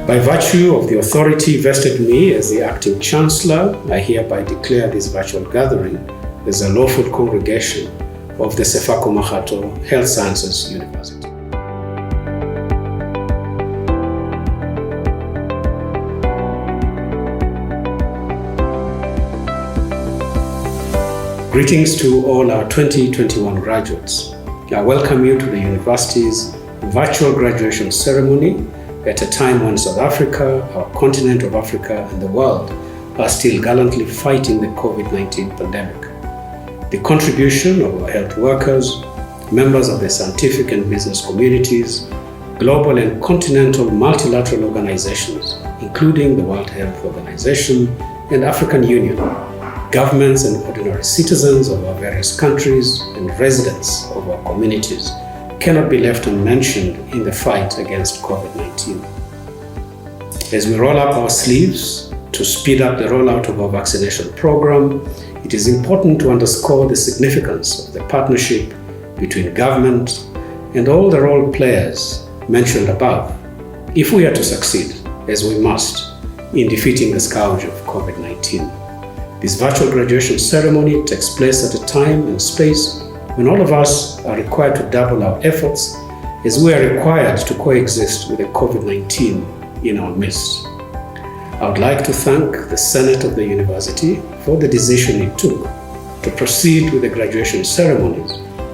By virtue of the authority vested in me as the acting chancellor, I hereby declare this virtual gathering as a lawful congregation of the Sefako Mahato Health Sciences University. Greetings to all our 2021 graduates. I welcome you to the university's virtual graduation ceremony at a time when South Africa, our continent of Africa, and the world are still gallantly fighting the COVID-19 pandemic. The contribution of our health workers, members of the scientific and business communities, global and continental multilateral organizations, including the World Health Organization and African Union, governments and ordinary citizens of our various countries, and residents of our communities cannot be left unmentioned in the fight against COVID-19. As we roll up our sleeves to speed up the rollout of our vaccination program, it is important to underscore the significance of the partnership between government and all the role players mentioned above, if we are to succeed, as we must, in defeating the scourge of COVID-19. This virtual graduation ceremony takes place at a time and space when all of us are required to double our efforts, as we are required to coexist with the COVID-19 in our midst. I would like to thank the Senate of the University for the decision it took to proceed with the graduation ceremonies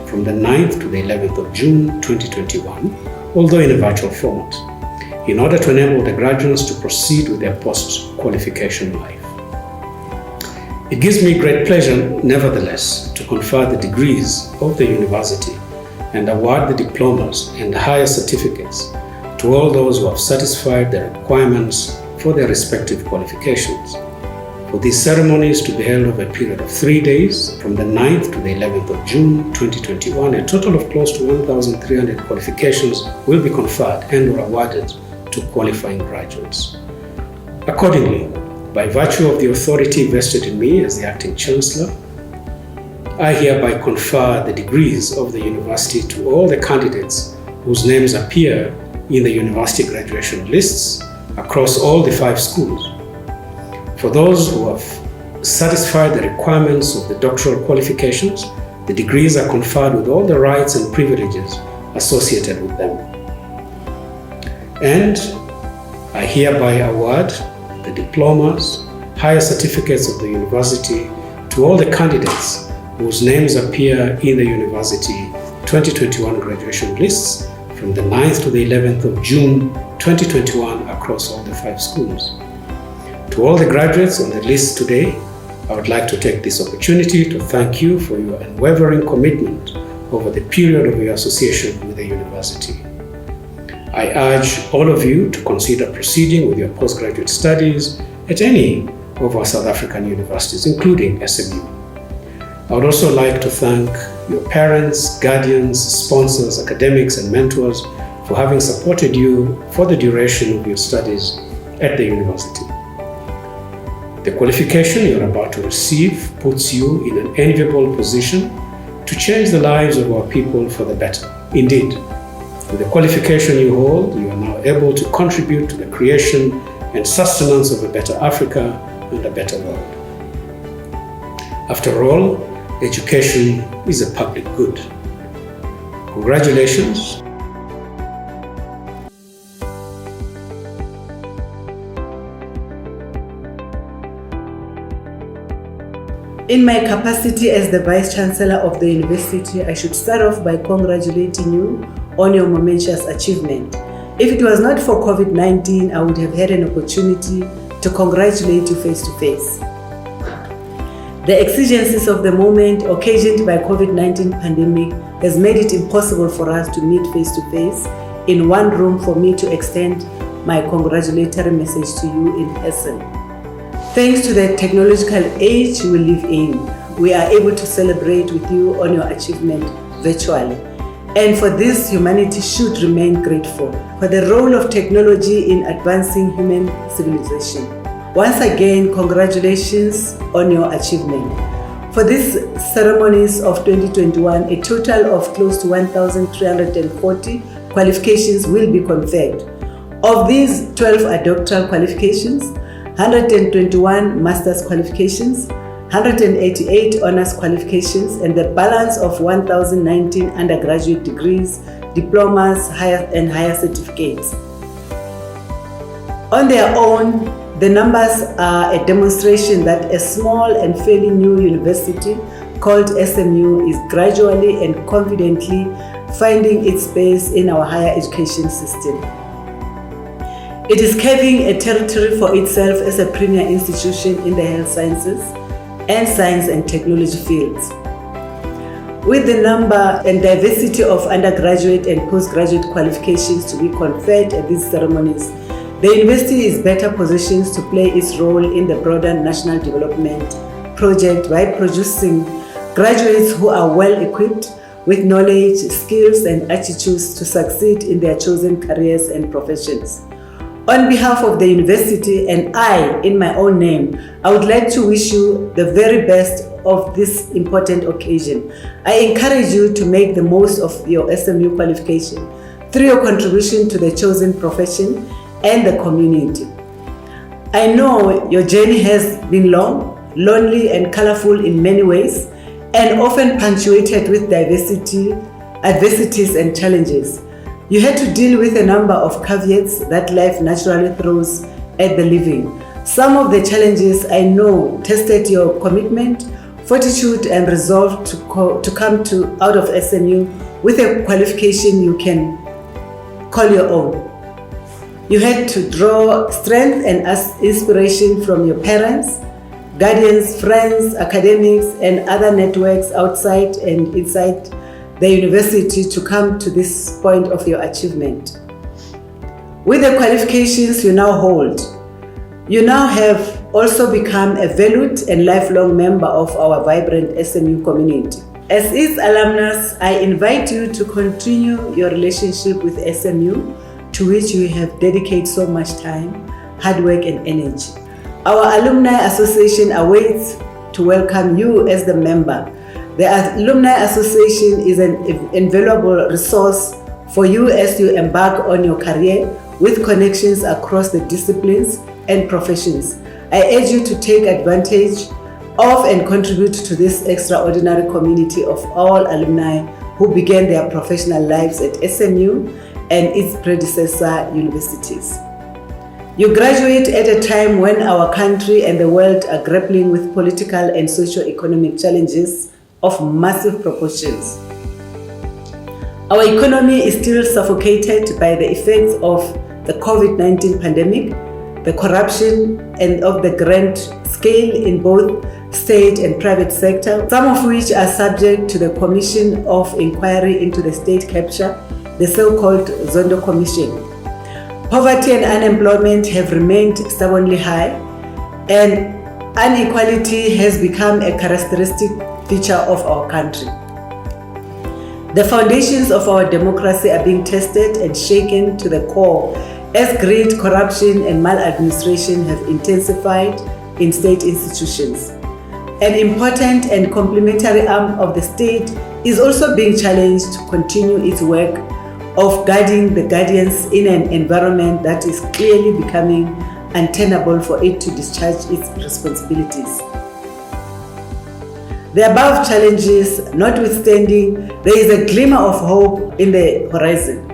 from the 9th to the 11th of June 2021, although in a virtual format, in order to enable the graduates to proceed with their post-qualification life. It gives me great pleasure, nevertheless, to confer the degrees of the university and award the diplomas and higher certificates to all those who have satisfied the requirements for their respective qualifications. For these ceremonies to be held over a period of 3 days, from the 9th to the 11th of June 2021, a total of close to 1,300 qualifications will be conferred and or awarded to qualifying graduates. Accordingly, by virtue of the authority vested in me as the acting chancellor, I hereby confer the degrees of the university to all the candidates whose names appear in the university graduation lists across all the 5 schools. For those who have satisfied the requirements of the doctoral qualifications, the degrees are conferred with all the rights and privileges associated with them. And I hereby award the diplomas, higher certificates of the university to all the candidates whose names appear in the university 2021 graduation lists from the 9th to the 11th of June 2021 across all the 5 schools. To all the graduates on the list today, I would like to take this opportunity to thank you for your unwavering commitment over the period of your association with the university. I urge all of you to consider proceeding with your postgraduate studies at any of our South African universities, including SMU. I would also like to thank your parents, guardians, sponsors, academics, and mentors for having supported you for the duration of your studies at the university. The qualification you're about to receive puts you in an enviable position to change the lives of our people for the better. Indeed, with the qualification you hold, you are now able to contribute to the creation and sustenance of a better Africa and a better world. After all, education is a public good. Congratulations. In my capacity as the Vice Chancellor of the University, I should start off by congratulating you on your momentous achievement. If it was not for COVID-19, I would have had an opportunity to congratulate you face to face. The exigencies of the moment occasioned by COVID-19 pandemic has made it impossible for us to meet face to face in one room for me to extend my congratulatory message to you in person. Thanks to the technological age we live in, we are able to celebrate with you on your achievement virtually. And for this, humanity should remain grateful for the role of technology in advancing human civilization. Once again, congratulations on your achievement. For these ceremonies of 2021, a total of close to 1,340 qualifications will be conferred. Of these, 12 are doctoral qualifications, 121 master's qualifications, 188 honors qualifications, and the balance of 1,019 undergraduate degrees, diplomas, and higher certificates. On their own, the numbers are a demonstration that a small and fairly new university called SMU is gradually and confidently finding its space in our higher education system. It is carving a territory for itself as a premier institution in the health sciences and science and technology fields. With the number and diversity of undergraduate and postgraduate qualifications to be conferred at these ceremonies, the university is better positioned to play its role in the broader national development project by producing graduates who are well equipped with knowledge, skills, and attitudes to succeed in their chosen careers and professions. On behalf of the university and I, in my own name, I would like to wish you the very best of this important occasion. I encourage you to make the most of your SMU qualification through your contribution to the chosen profession and the community. I know your journey has been long, lonely, and colorful in many ways, and often punctuated with diversity, adversities, and challenges. You had to deal with a number of caveats that life naturally throws at the living. Some of the challenges I know tested your commitment, fortitude, and resolve to come out of SMU with a qualification you can call your own. You had to draw strength and inspiration from your parents, guardians, friends, academics, and other networks outside and inside the university to come to this point of your achievement. With the qualifications you now hold, you now have also become a valued and lifelong member of our vibrant SMU community. As its alumnus, I invite you to continue your relationship with SMU, to which you have dedicated so much time, hard work, and energy. Our Alumni Association awaits to welcome you as the member. The Alumni Association is an invaluable resource for you as you embark on your career with connections across the disciplines and professions. I urge you to take advantage of and contribute to this extraordinary community of all alumni who began their professional lives at SMU and its predecessor universities. You graduate at a time when our country and the world are grappling with political and socio-economic challenges of massive proportions. Our economy is still suffocated by the effects of the COVID-19 pandemic, the corruption and of the grand scale in both state and private sector, some of which are subject to the Commission of Inquiry into the State Capture, the so-called Zondo Commission. Poverty and unemployment have remained stubbornly high, and inequality has become a characteristic feature of our country. The foundations of our democracy are being tested and shaken to the core as greed, corruption, and maladministration have intensified in state institutions. An important and complementary arm of the state is also being challenged to continue its work of guarding the guardians in an environment that is clearly becoming untenable for it to discharge its responsibilities. The above challenges notwithstanding, there is a glimmer of hope in the horizon.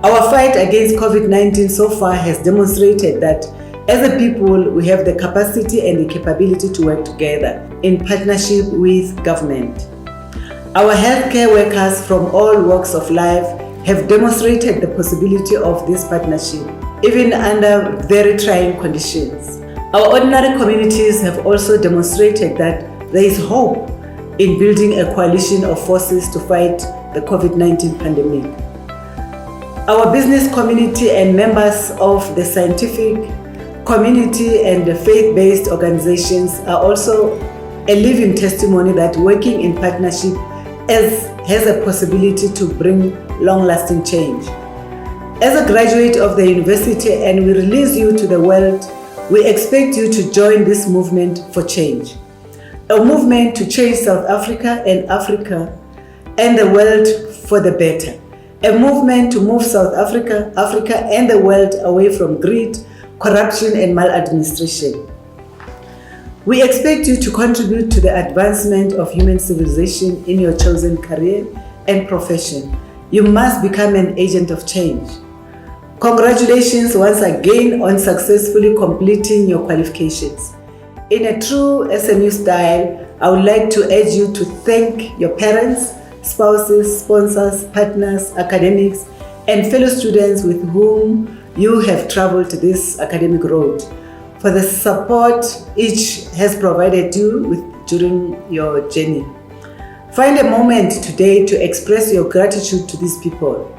Our fight against COVID-19 so far has demonstrated that as a people, we have the capacity and the capability to work together in partnership with government. Our healthcare workers from all walks of life have demonstrated the possibility of this partnership, even under very trying conditions. Our ordinary communities have also demonstrated that there is hope in building a coalition of forces to fight the COVID-19 pandemic. Our business community and members of the scientific community and the faith-based organizations are also a living testimony that working in partnership has a possibility to bring long-lasting change. As a graduate of the university and we release you to the world, we expect you to join this movement for change. A movement to change South Africa and the world for the better. A movement to move South Africa and the world away from greed, corruption, and maladministration. We expect you to contribute to the advancement of human civilization in your chosen career and profession. You must become an agent of change. Congratulations once again on successfully completing your qualifications. In a true SMU style, I would like to urge you to thank your parents, spouses, sponsors, partners, academics, and fellow students with whom you have traveled this academic road for the support each has provided you with during your journey. Find a moment today to express your gratitude to these people.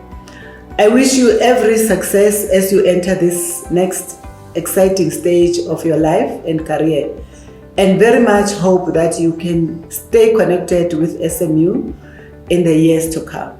I wish you every success as you enter this next exciting stage of your life and career, and very much hope that you can stay connected with SMU in the years to come.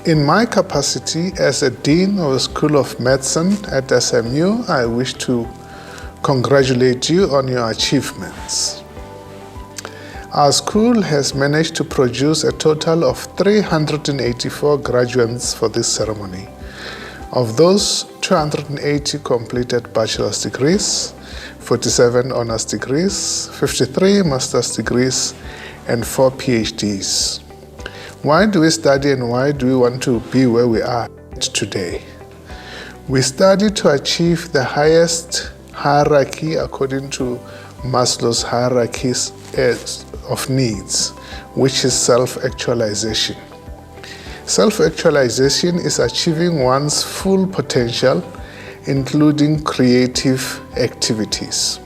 In my capacity as a Dean of the School of Medicine at SMU, I wish to congratulate you on your achievements. Our school has managed to produce a total of 384 graduates for this ceremony. Of those, 280 completed bachelor's degrees, 47 honors degrees, 53 master's degrees, and 4 PhDs. Why do we study and why do we want to be where we are today? We study to achieve the highest hierarchy according to Maslow's hierarchies of needs, which is self-actualization. Self-actualization is achieving one's full potential, including creative activities.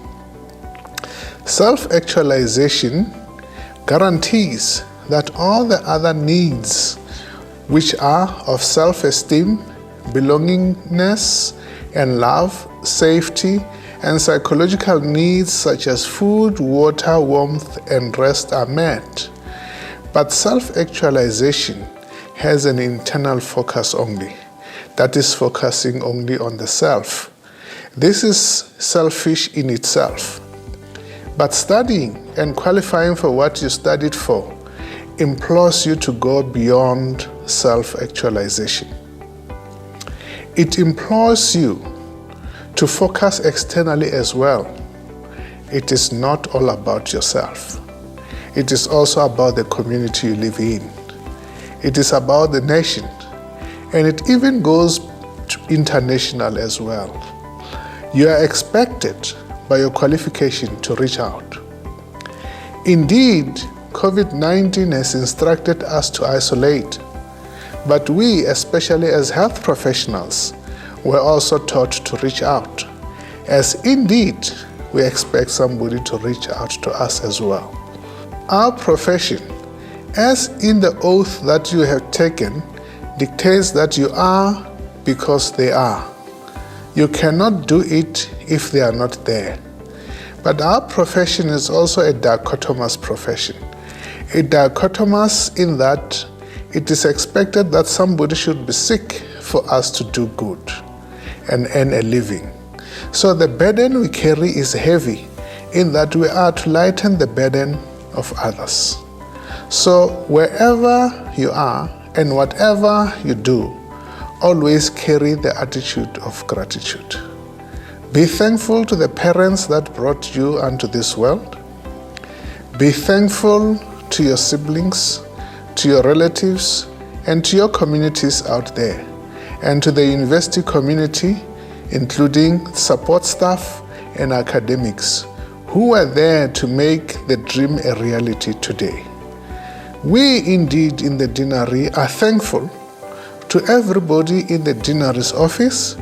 Self-actualization guarantees that all the other needs, which are of self-esteem, belongingness, and love, safety, and psychological needs such as food, water, warmth, and rest are met. But self-actualization has an internal focus only, that is focusing only on the self. This is selfish in itself. But studying and qualifying for what you studied for implores you to go beyond self-actualization. It implores you to focus externally as well. It is not all about yourself. It is also about the community you live in. It is about the nation, and it even goes to international as well. You are expected by your qualification to reach out. Indeed, COVID-19 has instructed us to isolate, but we, especially as health professionals, were also taught to reach out, as indeed we expect somebody to reach out to us as well. Our profession, as in the oath that you have taken, dictates that you are because they are. You cannot do it if they are not there. But our profession is also a dichotomous profession. A dichotomous in that it is expected that somebody should be sick for us to do good and earn a living. So the burden we carry is heavy in that we are to lighten the burden of others. So wherever you are and whatever you do, always carry the attitude of gratitude. Be thankful to the parents that brought you unto this world. Be thankful to your siblings, to your relatives, and to your communities out there, and to the university community, including support staff and academics, who are there to make the dream a reality today. We indeed in the deanery are thankful to everybody in the deanery's office,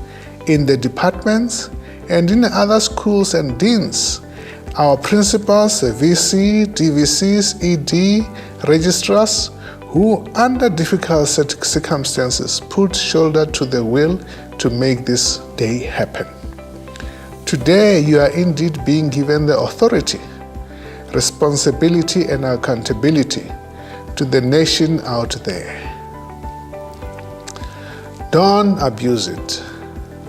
in the departments, and in other schools and deans, our principals, the VC, DVCs, ED, registrars, who under difficult circumstances put shoulder to the wheel to make this day happen. Today you are indeed being given the authority, responsibility and accountability to the nation out there. Don't abuse it.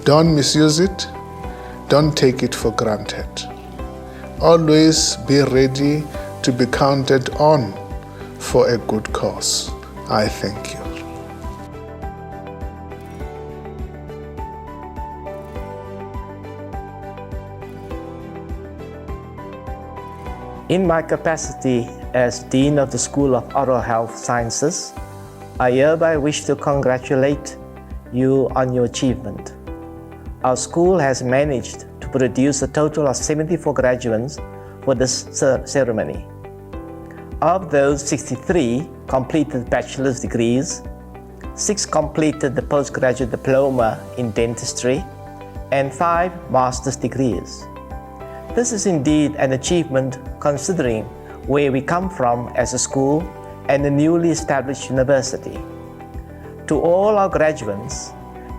Don't misuse it. Don't take it for granted. Always be ready to be counted on for a good cause. I thank you. In my capacity as Dean of the School of Oral Health Sciences, I hereby wish to congratulate you on your achievement. Our school has managed to produce a total of 74 graduates for this ceremony. Of those, 63 completed bachelor's degrees, 6 completed the postgraduate diploma in dentistry, and 5 master's degrees. This is indeed an achievement considering where we come from as a school and a newly established university. To all our graduates,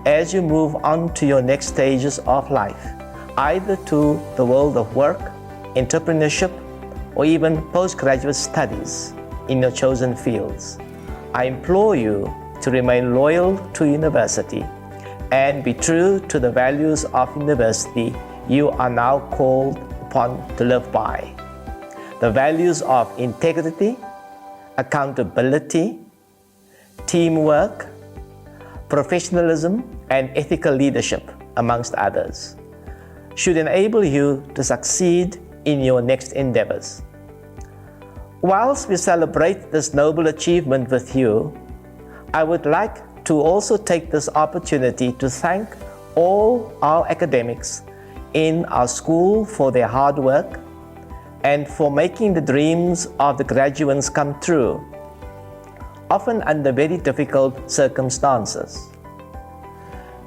as you move on to your next stages of life, either to the world of work, entrepreneurship, or even postgraduate studies in your chosen fields, I implore you to remain loyal to university and be true to the values of university you are now called upon to live by. The values of integrity, accountability, teamwork, professionalism, and ethical leadership, amongst others, should enable you to succeed in your next endeavors. Whilst we celebrate this noble achievement with you, I would like to also take this opportunity to thank all our academics in our school for their hard work and for making the dreams of the graduates come true, often under very difficult circumstances.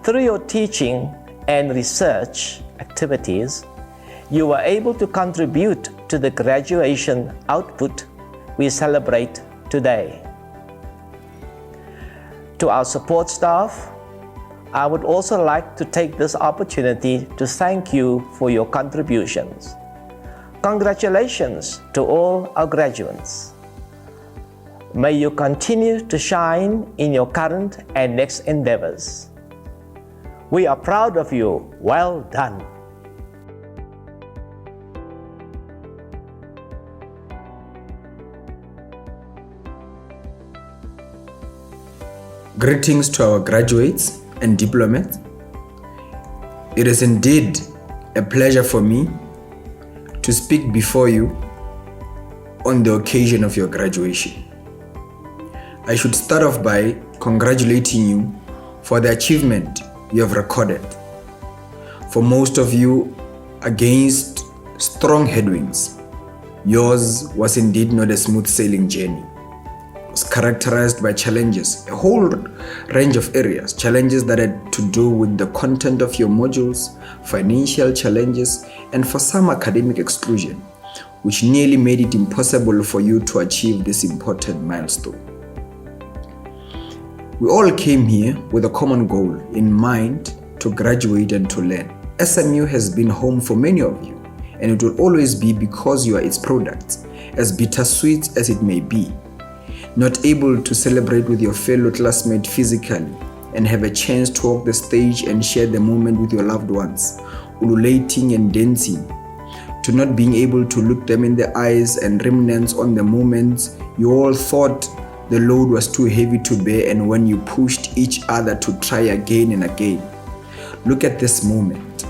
Through your teaching and research activities, you were able to contribute to the graduation output we celebrate today. To our support staff, I would also like to take this opportunity to thank you for your contributions. Congratulations to all our graduates. May you continue to shine in your current and next endeavors. We are proud of you. Well done. Greetings to our graduates and diplomats. It is indeed a pleasure for me to speak before you on the occasion of your graduation. I should start off by congratulating you for the achievement you have recorded. For most of you, against strong headwinds, yours was indeed not a smooth sailing journey. It was characterized by challenges, a whole range of areas, challenges that had to do with the content of your modules, financial challenges, and for some academic exclusion, which nearly made it impossible for you to achieve this important milestone. We all came here with a common goal in mind to graduate and to learn. SMU has been home for many of you, and it will always be because you are its products, as bittersweet as it may be. Not able to celebrate with your fellow classmates physically and have a chance to walk the stage and share the moment with your loved ones, ululating and dancing, to not being able to look them in the eyes and reminisce on the moments you all thought the load was too heavy to bear, and when you pushed each other to try again and again. Look at this moment.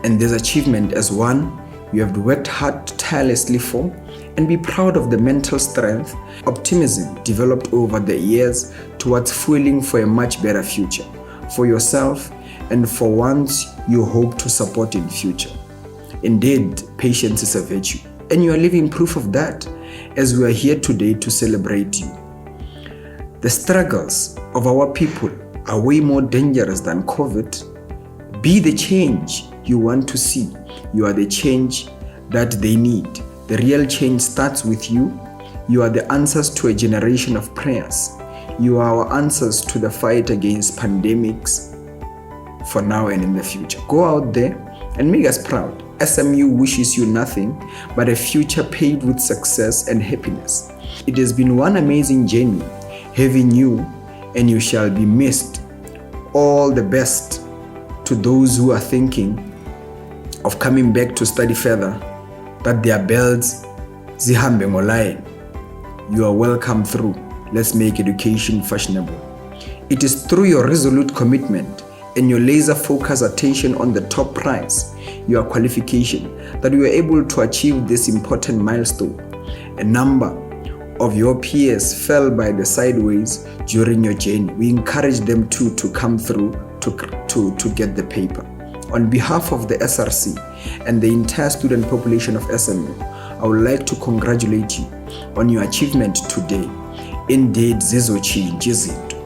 and this achievement as one you have worked hard tirelessly for, and be proud of the mental strength, optimism developed over the years towards fueling for a much better future for yourself and for ones you hope to support in future. Indeed, patience is a virtue, and you are living proof of that as we are here today to celebrate you. The struggles of our people are way more dangerous than COVID. Be the change you want to see. You are the change that they need. The real change starts with you. You are the answers to a generation of prayers. You are our answers to the fight against pandemics for now and in the future. Go out there and make us proud. SMU wishes you nothing but a future paved with success and happiness. It has been one amazing journey having you, and you shall be missed. All the best to those who are thinking of coming back to study further, that their bells zihambe ngolayen. You are welcome through. Let's make education fashionable. It is through your resolute commitment and your laser-focused attention on the top prize, your qualification, that you were able to achieve this important milestone. A number of your peers fell by the sideways during your journey. We encourage them to come through to get the paper. On behalf of the SRC and the entire student population of SMU, I would like to congratulate you on your achievement today. Indeed, zizochi izinto.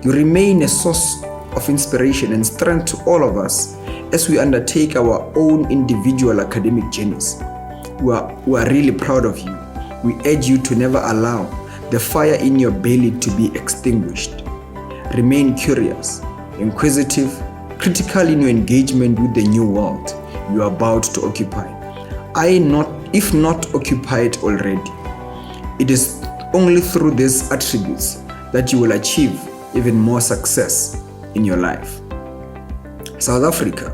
You remain a source of inspiration and strength to all of us as we undertake our own individual academic journeys. We are really proud of you. We urge you to never allow the fire in your belly to be extinguished. Remain curious, inquisitive, critical in your engagement with the new world you are about to occupy. If not occupied already. It is only through these attributes that you will achieve even more success in your life. South Africa,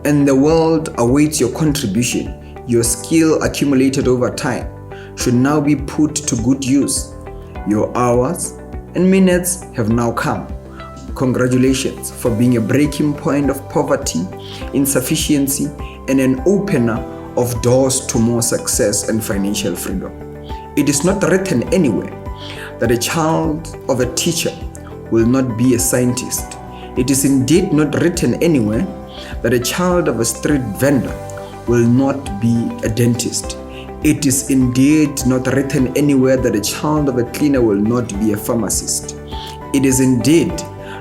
and the world awaits your contribution. Your skill accumulated over time should now be put to good use. Your hours and minutes have now come. Congratulations for being a breaking point of poverty, insufficiency, and an opener of doors to more success and financial freedom. It is not written anywhere that a child of a teacher will not be a scientist. It is indeed not written anywhere that a child of a street vendor will not be a dentist. It is indeed not written anywhere that a child of a cleaner will not be a pharmacist. It is indeed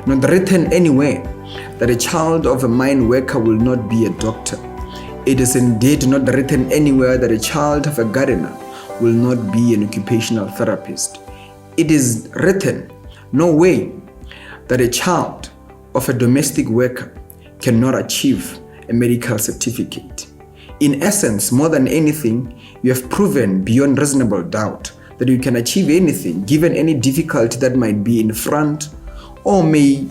not written anywhere that a child of a mine worker will not be a doctor. It is indeed not written anywhere that a child of a gardener will not be an occupational therapist. It is written no way that a child of a domestic worker cannot achieve a medical certificate. In essence, more than anything, you have proven beyond reasonable doubt that you can achieve anything given any difficulty that might be in front, or may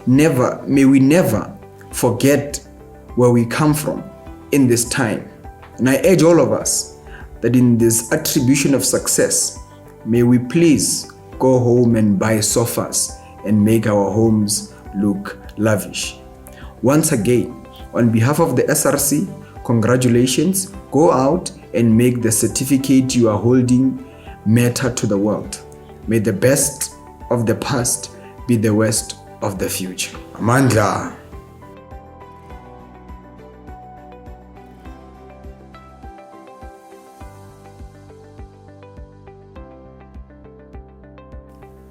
we never forget where we come from in this time. And I urge all of us that in this attribution of success, may we please go home and buy sofas and make our homes look lavish. Once again, on behalf of the SRC, congratulations. Go out and make the certificate you are holding matter to the world. May the best of the past be the worst of the future. Amandla.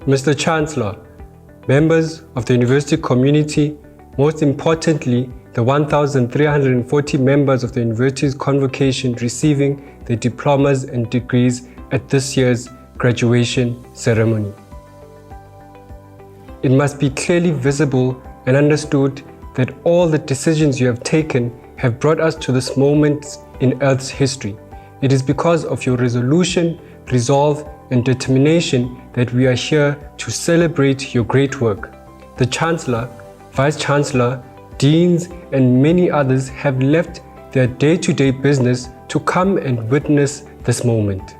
Mr. Chancellor, members of the university community, most importantly, the 1,340 members of the university's convocation receiving their diplomas and degrees at this year's graduation ceremony. It must be clearly visible and understood that all the decisions you have taken have brought us to this moment in Earth's history. It is because of your resolution, resolve, and determination that we are here to celebrate your great work. The Chancellor, Vice Chancellor, Deans, and many others have left their day-to-day business to come and witness this moment.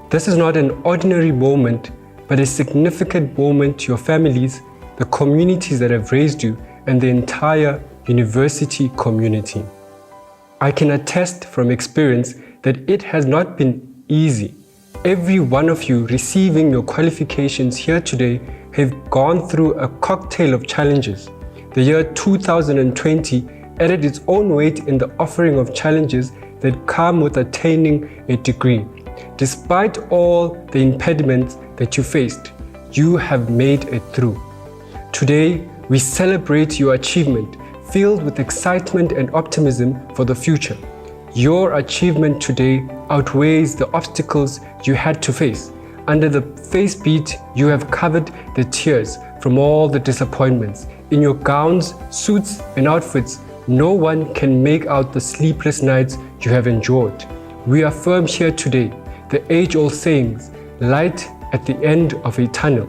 This is not an ordinary moment, but a significant moment to your families, the communities that have raised you, and the entire university community. I can attest from experience that it has not been easy. Every one of you receiving your qualifications here today have gone through a cocktail of challenges. The year 2020 added its own weight in the offering of challenges that come with attaining a degree. Despite all the impediments that you faced, you have made it through. Today, we celebrate your achievement, filled with excitement and optimism for the future. Your achievement today outweighs the obstacles you had to face. Under the face beat, you have covered the tears from all the disappointments. In your gowns, suits, and outfits, no one can make out the sleepless nights you have endured. We affirm here today the age-old sayings, light at the end of a tunnel.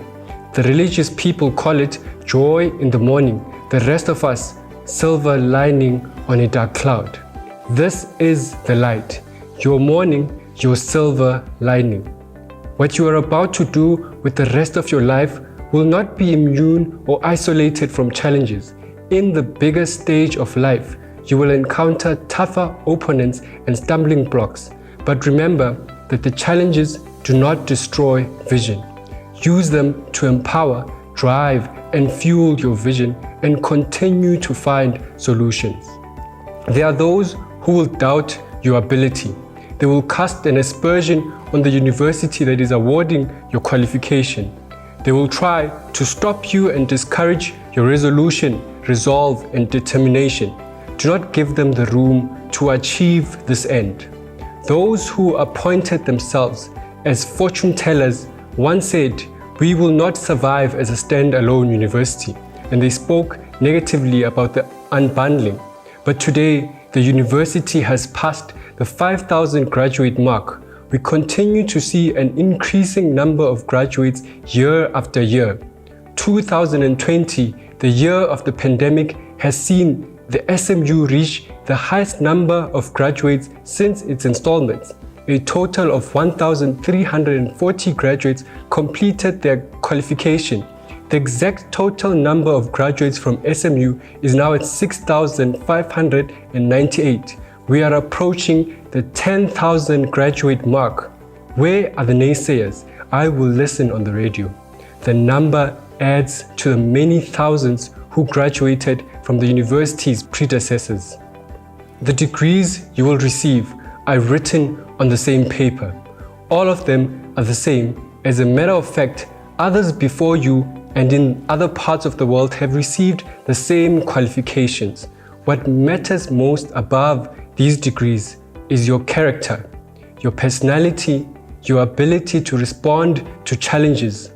The religious people call it joy in the morning. The rest of us, silver lining on a dark cloud. This is the light, your morning, your silver lining. What you are about to do with the rest of your life will not be immune or isolated from challenges. In the bigger stage of life, you will encounter tougher opponents and stumbling blocks. But remember that the challenges do not destroy vision. Use them to empower, drive, and fuel your vision and continue to find solutions. There are those who will doubt your ability. They will cast an aspersion on the university that is awarding your qualification. They will try to stop you and discourage your resolution, resolve, and determination. Do not give them the room to achieve this end. Those who appointed themselves as fortune tellers once said, "We will not survive as a standalone university," and they spoke negatively about the unbundling. But today, the university has passed the 5,000 graduate mark. We continue to see an increasing number of graduates year after year. 2020, the year of the pandemic, has seen the SMU reach the highest number of graduates since its installments. A total of 1,340 graduates completed their qualification. The exact total number of graduates from SMU is now at 6,598. We are approaching the 10,000 graduate mark. Where are the naysayers? I will listen on the radio. The number adds to the many thousands who graduated from the university's predecessors. The degrees you will receive are written on the same paper. All of them are the same. As a matter of fact, others before you and in other parts of the world have received the same qualifications. What matters most above these degrees is your character, your personality, your ability to respond to challenges,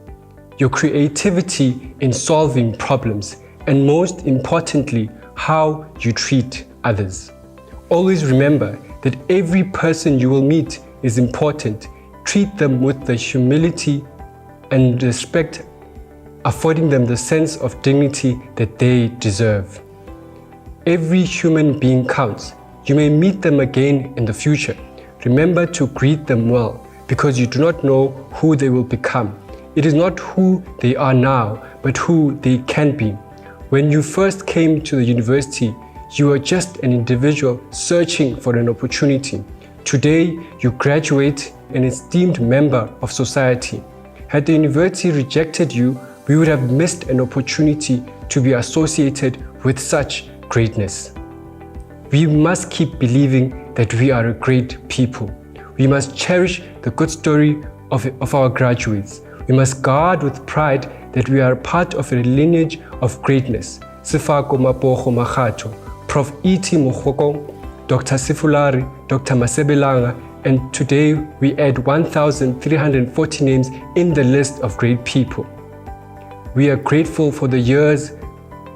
your creativity in solving problems, and most importantly, how you treat others. Always remember that every person you will meet is important. Treat them with the humility and respect, affording them the sense of dignity that they deserve. Every human being counts. You may meet them again in the future. Remember to greet them well, because you do not know who they will become. It is not who they are now, but who they can be. When you first came to the university, you were just an individual searching for an opportunity. Today, you graduate an esteemed member of society. Had the university rejected you, we would have missed an opportunity to be associated with such greatness. We must keep believing that we are a great people. We must cherish the good story of our graduates. We must guard with pride that we are part of a lineage of greatness. Sifako Mapogo Magato, Prof. E.T. Mogokong, Dr. Sifulari, Dr. Masebelanga, and today we add 1,340 names in the list of great people. We are grateful for the years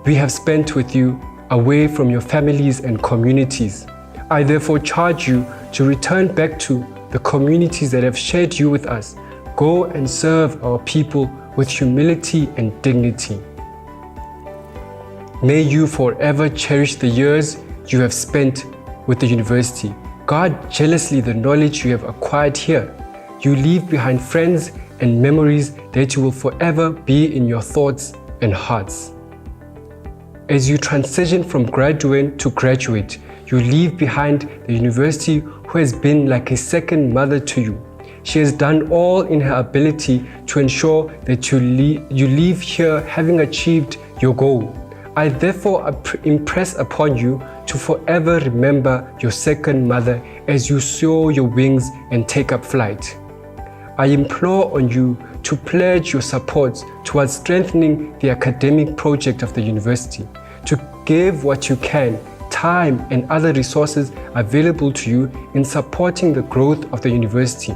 we have spent with you away from your families and communities. I therefore charge you to return back to the communities that have shared you with us. Go and serve our people with humility and dignity. May you forever cherish the years you have spent with the university. Guard jealously the knowledge you have acquired here. You leave behind friends and memories that will forever be in your thoughts and hearts. As you transition from graduate to graduate, you leave behind the university who has been like a second mother to you. She has done all in her ability to ensure that you leave here having achieved your goal. I therefore impress upon you to forever remember your second mother as you soar your wings and take up flight. I implore on you to pledge your support towards strengthening the academic project of the university, to give what you can, time and other resources available to you in supporting the growth of the university.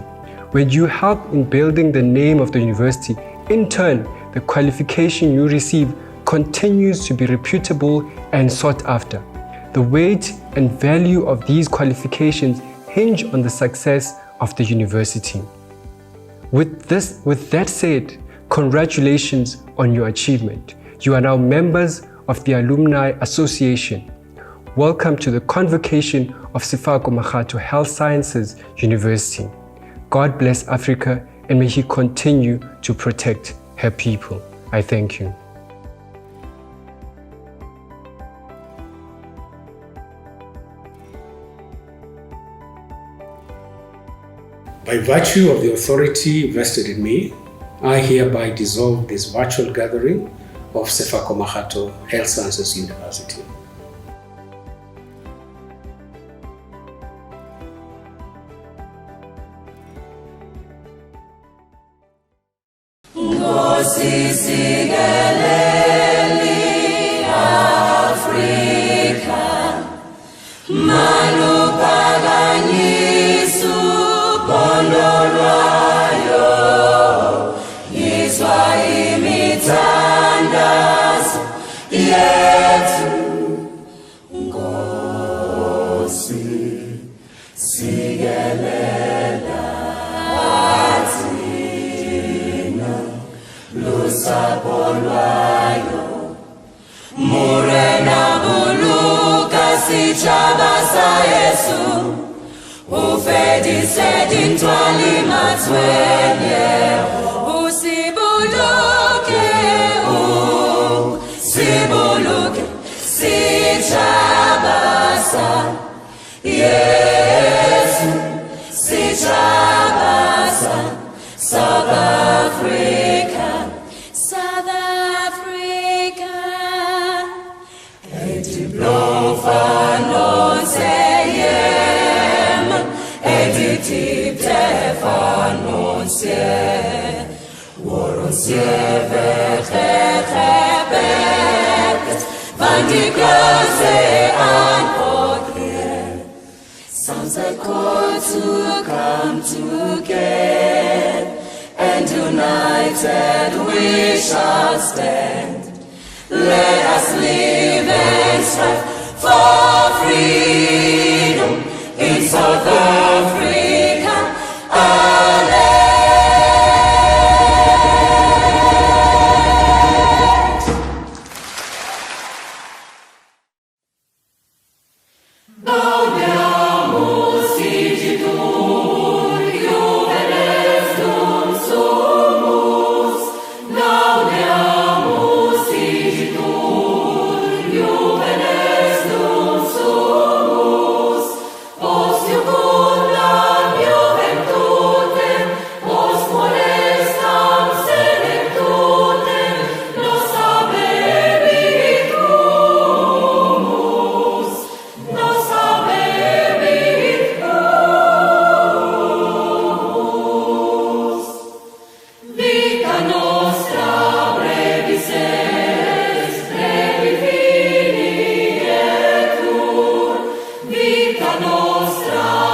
When you help in building the name of the university, in turn, the qualification you receive continues to be reputable and sought after. The weight and value of these qualifications hinge on the success of the university. With that said, congratulations on your achievement. You are now members of the Alumni Association. Welcome to the convocation of Sefako Makgatho Health Sciences University. God bless Africa and may He continue to protect her people. I thank you. By virtue of the authority vested in me, I hereby dissolve this virtual gathering of Sefako Makgatho Health Sciences University. Sounds like call to come together, and united we shall stand. Let us live and strive for freedom in South Africa, our land. Nostra